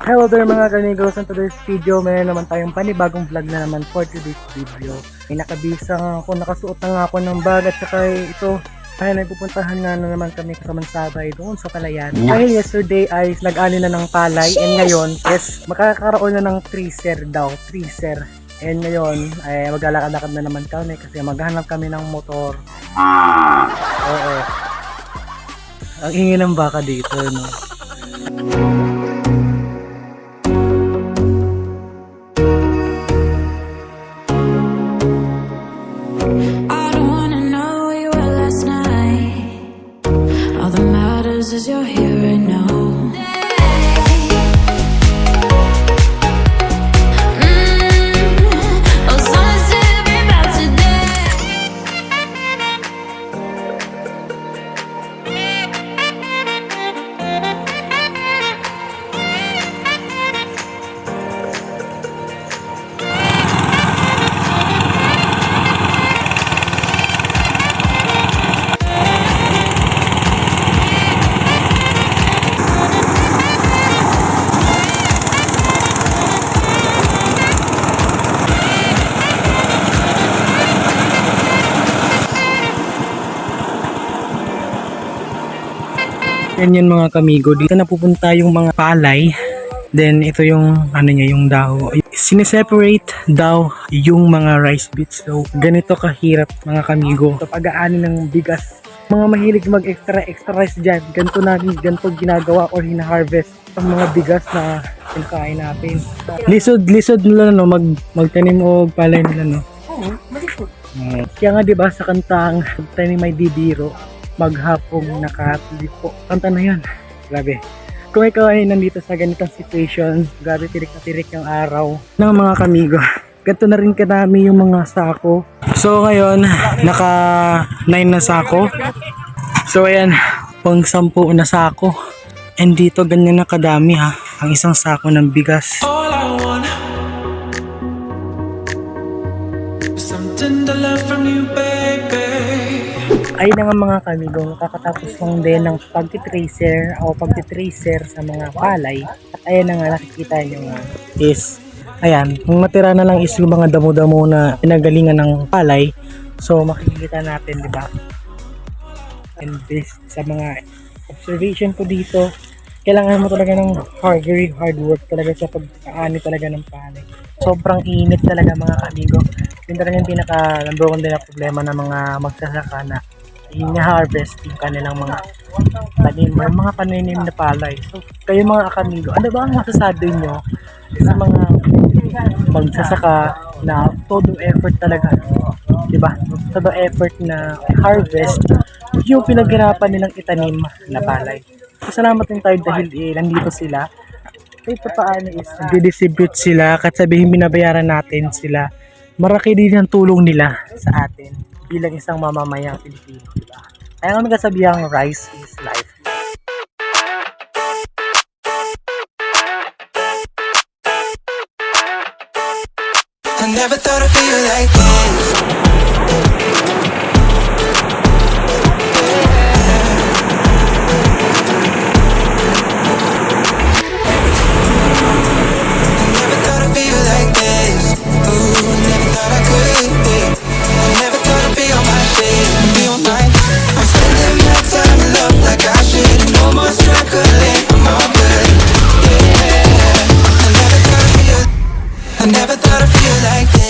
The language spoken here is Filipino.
Hello there mga kanigos, in today's video may naman tayong panibagong vlog na naman for today's video. May nakabisang ako, nakasuot na nga ako ng bag at saka ito ay nagpupuntahan nga na naman kami kasamang sabay doon sa palayan. Dahil yesterday ay nag-ani na ng palay and ngayon is makakaroon na ng treaser daw, treaser. And ngayon ay maglalakad-lakad na naman kami kasi maghahanap kami ng motor. Oo. Ang ingay ng baka dito, no? Is you're here right now. Oh, someone's living about today. Yan yun mga kamigo, dito na pupunta yung mga palay. Then ito yung ano niya, yung daw. Sineseparate daw yung mga rice bits. So ganito kahirap mga kamigo. So pag-aani ng bigas. Mga mahilig mag-extra rice dyan. Ganito ginagawa or hina-harvest ang mga bigas na kinakain natin. Lisod nila no, magtanim o palay nila no. Oo, malikot. Kaya nga diba sa kantang tanim may bibiro, maghapong nakatilipo. Kanta na yan. Grabe. Kung ikaw ay nandito sa ganitong situation, grabe tirik na tirik yung araw ng mga kamigo. Ganito na rin kadami yung mga sako. So ngayon, naka 9 na sako. So ayan, pang 10 na sako. And dito ganyan na kadami ha, ang isang sako ng bigas. All I want is something to learn from you, baby. Ayun na nga mga kamigo, kakatapos lang din ng pagtitracer o pagtitracer sa mga palay. At ayan na nga nakikita nyo nga is, ayan, ang matira na lang is yung mga damo-damo na pinagalingan ng palay. So makikita natin, di ba? And based sa mga observation ko dito, kailangan mo talaga ng very hard work talaga sa pag-aani talaga ng palay. Sobrang init talaga mga kamigo. Yun talaga yung pinaka-number one din na problema ng mga magsasaka na i-harvest yung kanilang mga tanim or mga paninim na palay. So kayo mga kamigo, ano ba ang masasabi nyo sa mga magsasaka na todo effort talaga, diba? Todo effort na harvest yung pinaghirapan nilang itanim na palay. So, salamat din tayo dahil nandito sila. Kahit paano is nag-distribute sila, kahit sabihin binabayaran natin sila, maraki din ang tulong nila sa atin bilang isang mamamayang Pilipino, diba? Kaya nga nagkasabihang rice is life. I never thought I'd feel like this. Never thought I'd feel like this. Ooh, never thought I could. Never thought I'd be on my shit, be on my. I'm spending my time in love like I should. No more struggling for my blood. Yeah. I never thought I'd feel like this.